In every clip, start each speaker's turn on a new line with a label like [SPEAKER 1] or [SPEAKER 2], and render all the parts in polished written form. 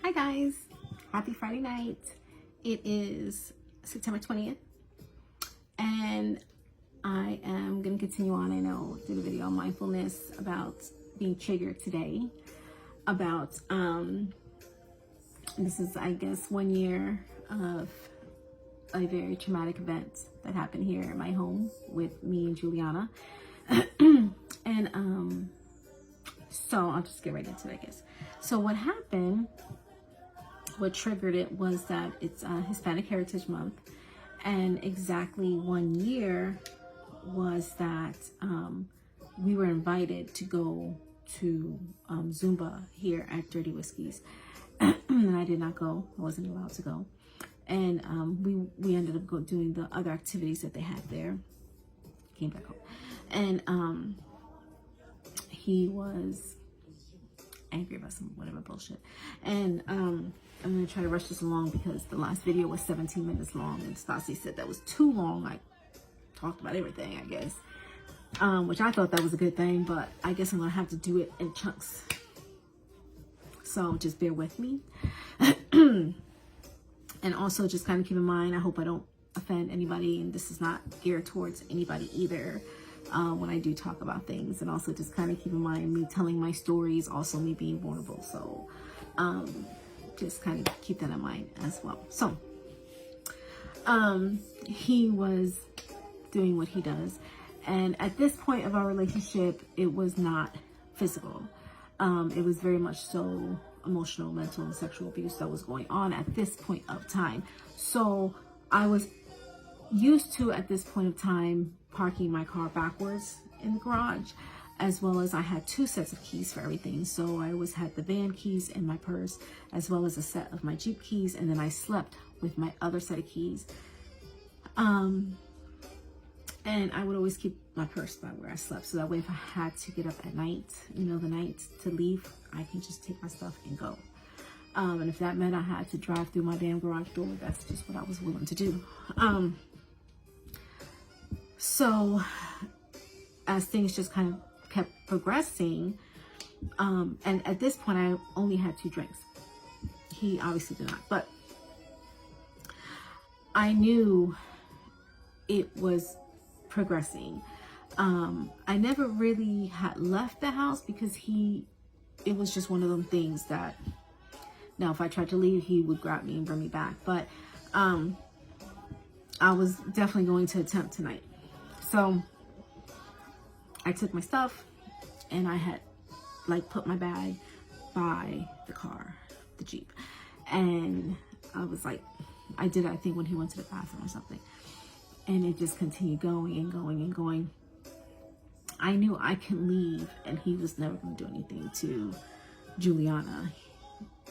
[SPEAKER 1] Hi guys, happy Friday night. It is September 20th and I am going to continue on. I know did a video on mindfulness about being triggered today about this is I guess 1 year of a very traumatic event that happened here at my home with me and Juliana. And so I'll just get right into it, I guess. So what happened, what triggered it was that it's Hispanic Heritage Month, and exactly 1 year was that we were invited to go to Zumba here at Dirty Whiskies. And I did not go. I wasn't allowed to go. And we ended up doing the other activities that they had there. Came back home. And he was angry about some whatever bullshit. And I'm going to try to rush this along because the last video was 17 minutes long. And Stassi said that was too long. I talked about everything, I guess. Which I thought that was a good thing. But I guess I'm going to have to do it in chunks. So just bear with me. And also just kind of keep in mind, I hope I don't offend anybody. And this is not geared towards anybody either. When I do talk about things, and also just kind of keep in mind me telling my stories, also me being vulnerable. So just kind of keep that in mind as well. So he was doing what he does, and at this point of our relationship, it was not physical. It was very much so emotional, mental, and sexual abuse that was going on at this point of time. So I was used to, at this point of time, parking my car backwards in the garage, as well as I had 2 sets of keys for everything. So I always had the van keys in my purse, as well as a set of my Jeep keys, and then I slept with my other set of keys. And I would always keep my purse by where I slept, so that way if I had to get up at night, the night to leave, I can just take my stuff and go. And if that meant I had to drive through my damn garage door, that's just what I was willing to do. So as things just kind of kept progressing, and at this point I only had 2 drinks. He obviously did not, but I knew it was progressing. I never really had left the house because it was just one of them things that, now if I tried to leave, he would grab me and bring me back. But I was definitely going to attempt tonight. So I took my stuff and I had put my bag by the car, the Jeep. And I was I did it, I think, when he went to the bathroom or something. And it just continued going and going and going. I knew I could leave and he was never going to do anything to Juliana.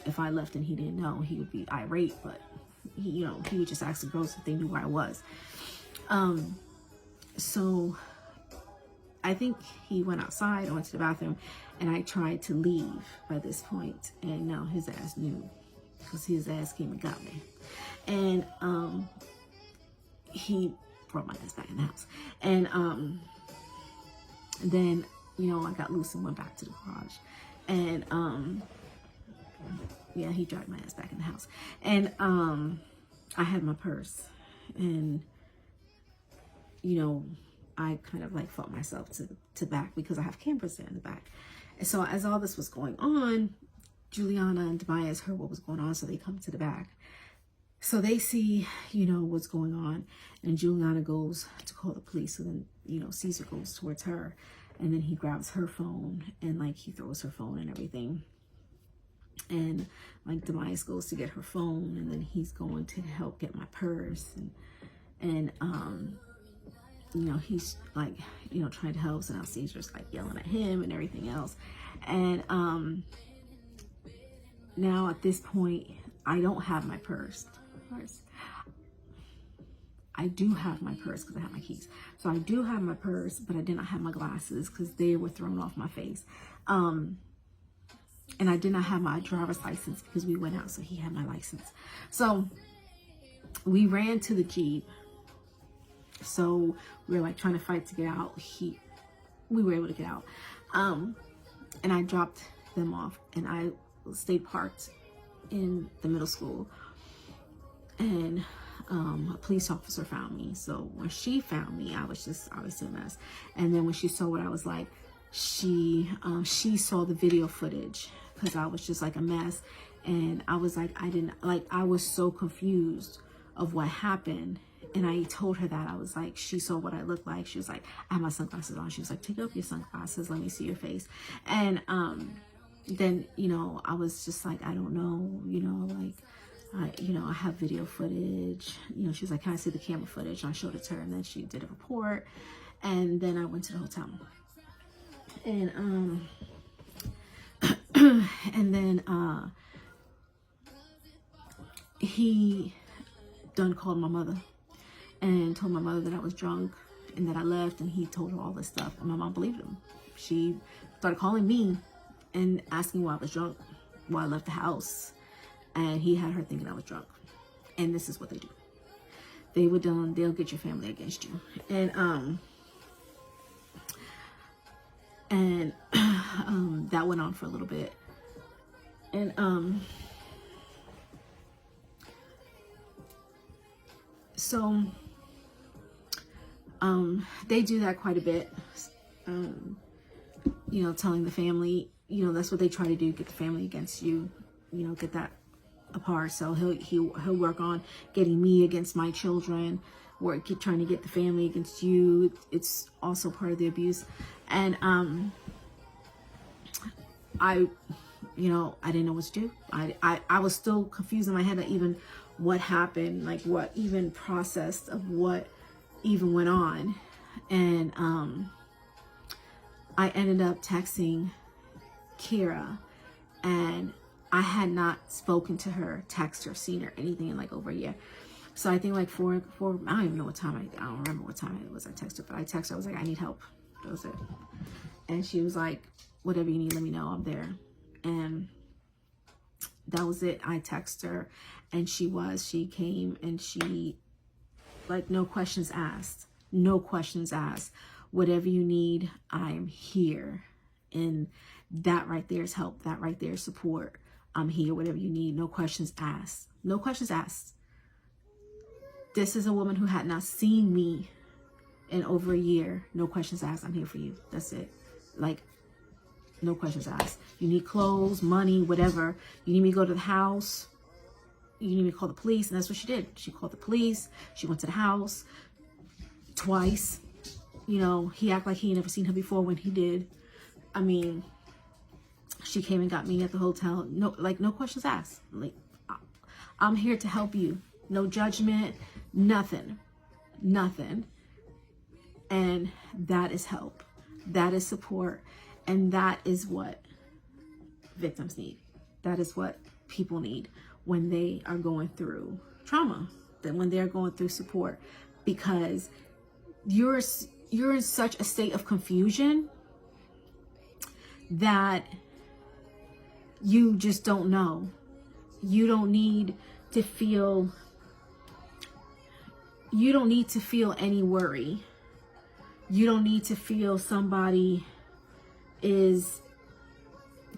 [SPEAKER 1] If I left and he didn't know, he would be irate, but he would just ask the girls if they knew where I was. So I think he went outside, I went to the bathroom, and I tried to leave by this point, and no, his ass knew, because his ass came and got me. And he brought my ass back in the house. And then, I got loose and went back to the garage. And yeah, he dragged my ass back in the house. And I had my purse, and I kind of fought myself to back because I have cameras there in the back. And so as all this was going on, Juliana and Tobias heard what was going on, so they come to the back. So they see, what's going on, and Juliana goes to call the police. So then, Caesar goes towards her, and then he grabs her phone, and he throws her phone and everything. And Tobias goes to get her phone, and then he's going to help get my purse, and he's trying to help. So now Caesar's yelling at him and everything else. And now at this point, I don't have my purse. I do have my purse because I have my keys. So I do have my purse, but I did not have my glasses because they were thrown off my face. And I did not have my driver's license because we went out, so he had my license. So we ran to the Jeep. So we were trying to fight to get out. We were able to get out. And I dropped them off, and I stayed parked in the middle school, and a police officer found me. So when she found me, I was just obviously a mess. And then when she saw what I was like, she saw the video footage, because I was just like a mess. And I was like, I was so confused of what happened. And I told her that. I was like, she saw what I looked like. She was like, I have my sunglasses on. She was like, take off your sunglasses, let me see your face. And then, you know, I was just like, I don't know, you know, like, I have video footage. You know, she was like, can I see the camera footage? And I showed it to her, and then she did a report. And then I went to the hotel. And and then he done called my mother and told my mother that I was drunk and that I left, and he told her all this stuff, and my mom believed him. She started calling me and asking why I was drunk, why I left the house. And he had her thinking I was drunk. And this is what they do. They'll get your family against you. And that went on for a little bit. And so they do that quite a bit. You know, telling the family, you know, that's what they try to do, get the family against you, you know, get that apart. So he'll work on getting me against my children, or trying to get the family against you. It's also part of the abuse. And I didn't know what to do. I was still confused in my head, that even what happened, like what even processed of what even went on. And I ended up texting Kira, and I had not spoken to her, text her, seen her, anything in like over a year. So I think like four, I don't even know what time, I don't remember what time it was I texted her, but I texted her, I was like, I need help. That was it. And she was like, whatever you need, let me know, I'm there. And that was it. I texted her, and she came, and she, like, no questions asked. Whatever you need, I'm here. And that right there is help. That right there is support. I'm here, whatever you need. No questions asked. No questions asked. This is a woman who had not seen me in over a year. No questions asked. I'm here for you. That's it. Like, no questions asked. You need clothes, money, whatever. You need me to go to the house. You need me to call the police. And that's what she did. She called the police. She went to the house twice. You know, he acted like he had never seen her before when he did. I mean, she came and got me at the hotel. No questions asked. Like, I'm here to help you. No judgment, nothing. And that is help. That is support. And that is what victims need. That is what people need when they are going through trauma, that when they're going through support, because you're in such a state of confusion that you just don't know. You don't need to feel any worry. You don't need to feel somebody is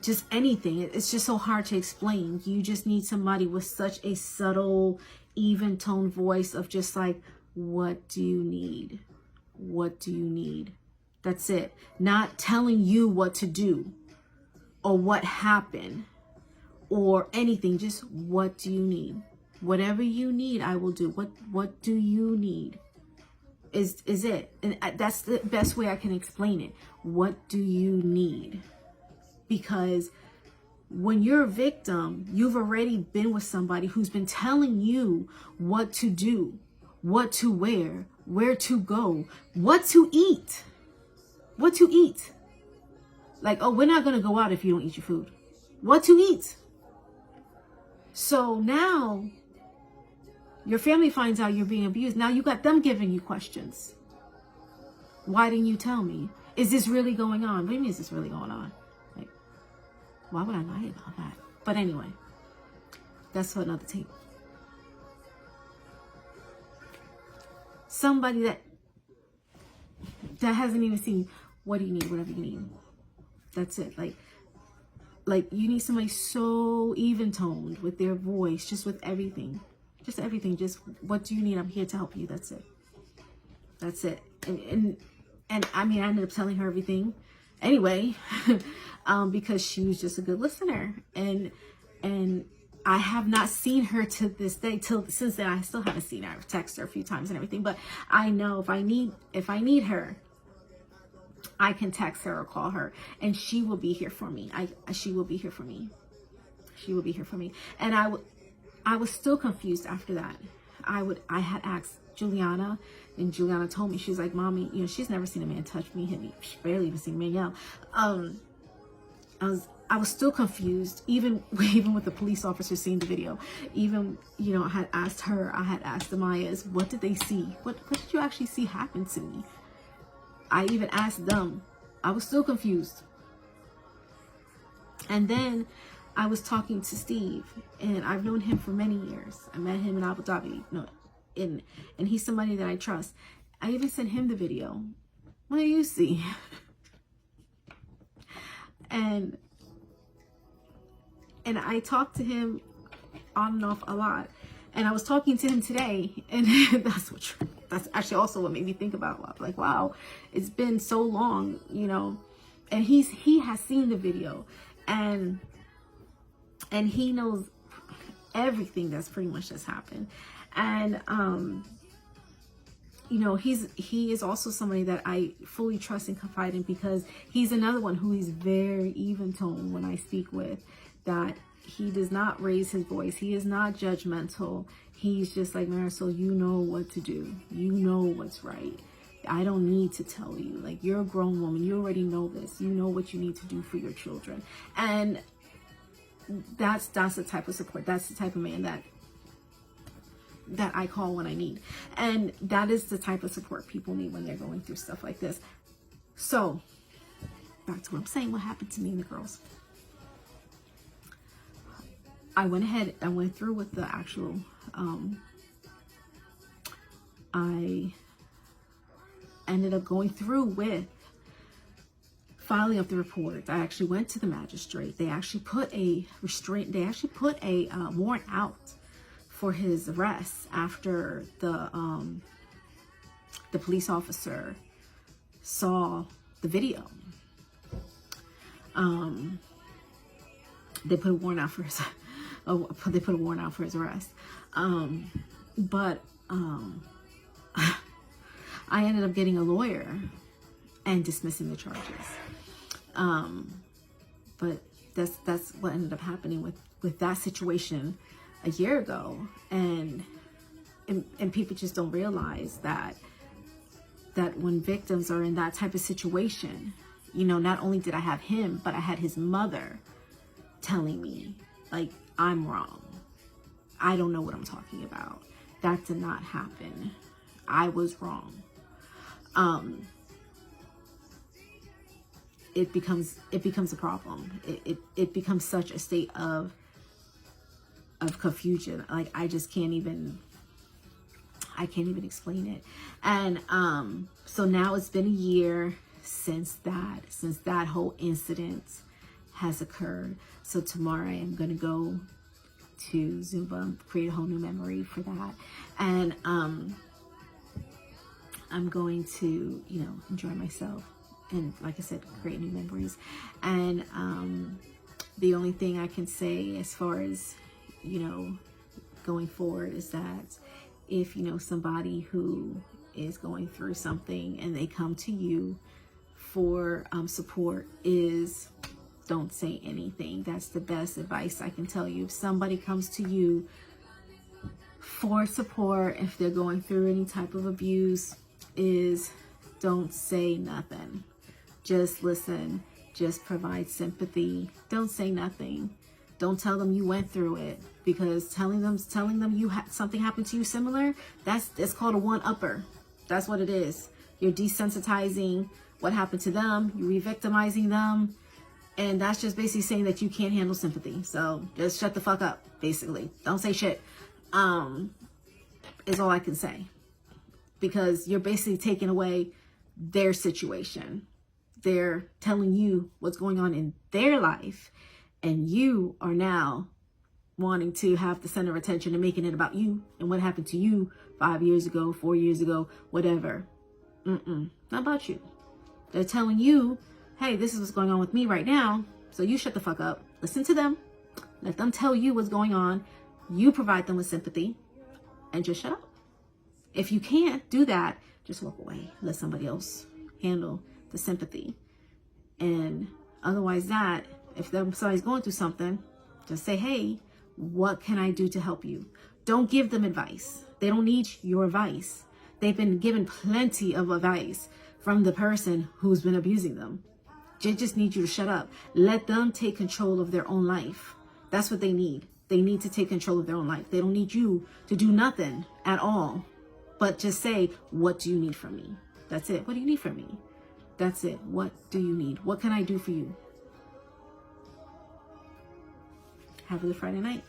[SPEAKER 1] just anything. It's just so hard to explain. You just need somebody with such a subtle, even tone voice of just like, what do you need? What do you need? That's it. Not telling you what to do or what happened or anything. Just what do you need? Whatever you need, I will do. What do you need? Is it. And that's the best way I can explain it. What do you need? Because when you're a victim, you've already been with somebody who's been telling you what to do, what to wear, where to go, what to eat. What to eat. Like, oh, we're not going to go out if you don't eat your food. What to eat. So now your family finds out you're being abused. Now you got them giving you questions. Why didn't you tell me? Is this really going on? What do you mean, is this really going on? Like, why would I lie about that? But anyway, that's for another tape. Somebody that hasn't even seen, what do you need? Whatever you need. That's it. Like, Like, you need somebody so even toned with their voice, just with everything. Just everything. Just, what do you need? I'm here to help you. That's it. That's it. And I mean, I ended up telling her everything anyway, because she was just a good listener. And I have not seen her to this day. Since then, I still haven't seen her. I've texted her a few times and everything. But I know if I need her, I can text her or call her, and she will be here for me. She will be here for me. She will be here for me. And I was still confused after that. I had asked Juliana, and Juliana told me, she's like, Mommy, you know, she's never seen a man touch me, hit me. She barely even seen a man yell. I was still confused, even with the police officer seeing the video. Even, you know, I had asked the Mayas, what did they see? What did you actually see happen to me? I even asked them. I was still confused. And then I was talking to Steve, and I've known him for many years. I met him in Abu Dhabi, and he's somebody that I trust. I even sent him the video. What do you see? And I talked to him on and off a lot. And I was talking to him today, and that's actually also what made me think about, like, wow, it's been so long, you know. And he has seen the video, and he knows everything that's pretty much just happened. And you know, he is also somebody that I fully trust and confide in, because he's another one who is very even toned when I speak with, that he does not raise his voice. He is not judgmental. He's just like, Marisol, you know what to do. You know what's right. I don't need to tell you. Like, you're a grown woman. You already know this. You know what you need to do for your children. And that's the type of support. That's the type of man that I call when I need. And that is the type of support people need when they're going through stuff like this. So, back to what I'm saying, what happened to me and the girls. I went ahead and went through with the actual, I ended up going through with filing up the report. I actually went to the magistrate. They actually put a warrant out for his arrest after the police officer saw the video. They put a warrant out for his arrest. But I ended up getting a lawyer and dismissing the charges. But that's what ended up happening with that situation a year ago. And people just don't realize that when victims are in that type of situation, you know, not only did I have him, but I had his mother telling me, like, I'm wrong. I don't know what I'm talking about. That did not happen. I was wrong. It becomes a problem. It becomes such a state of confusion. Like, I can't even explain it. And so now it's been a year since that whole incident has occurred. So tomorrow I am going to go to Zumba, create a whole new memory for that. And I'm going to, you know, enjoy myself. And like I said, create new memories. And the only thing I can say as far as, you know, going forward is that if, you know, somebody who is going through something and they come to you for support, is don't say anything. That's the best advice I can tell you. If somebody comes to you for support, if they're going through any type of abuse, is don't say nothing. Just listen. Just provide sympathy. Don't say nothing. Don't tell them you went through it, because telling them you something happened to you similar, it's called a one-upper. That's what it is. You're desensitizing what happened to them. You're re-victimizing them. And that's just basically saying that you can't handle sympathy. So just shut the fuck up, basically. Don't say shit. Is all I can say. Because you're basically taking away their situation. They're telling you what's going on in their life, And you are now wanting to have the center of attention and making it about you and what happened to you 5 years ago, 4 years ago, whatever. Not about you. They're telling you, hey, this is what's going on with me right now. So you shut the fuck up. Listen to them. Let them tell you what's going on. You provide them with sympathy and just shut up. If you can't do that, just walk away. Let somebody else handle the sympathy. And otherwise that, if somebody's going through something, just say, hey, what can I do to help you? Don't give them advice. They don't need your advice. They've been given plenty of advice from the person who's been abusing them. They just need you to shut up. Let them take control of their own life. That's what they need. They need to take control of their own life. They don't need you to do nothing at all, but just say, what do you need from me? That's it. What do you need from me? That's it. What do you need? What can I do for you? Have a good Friday night.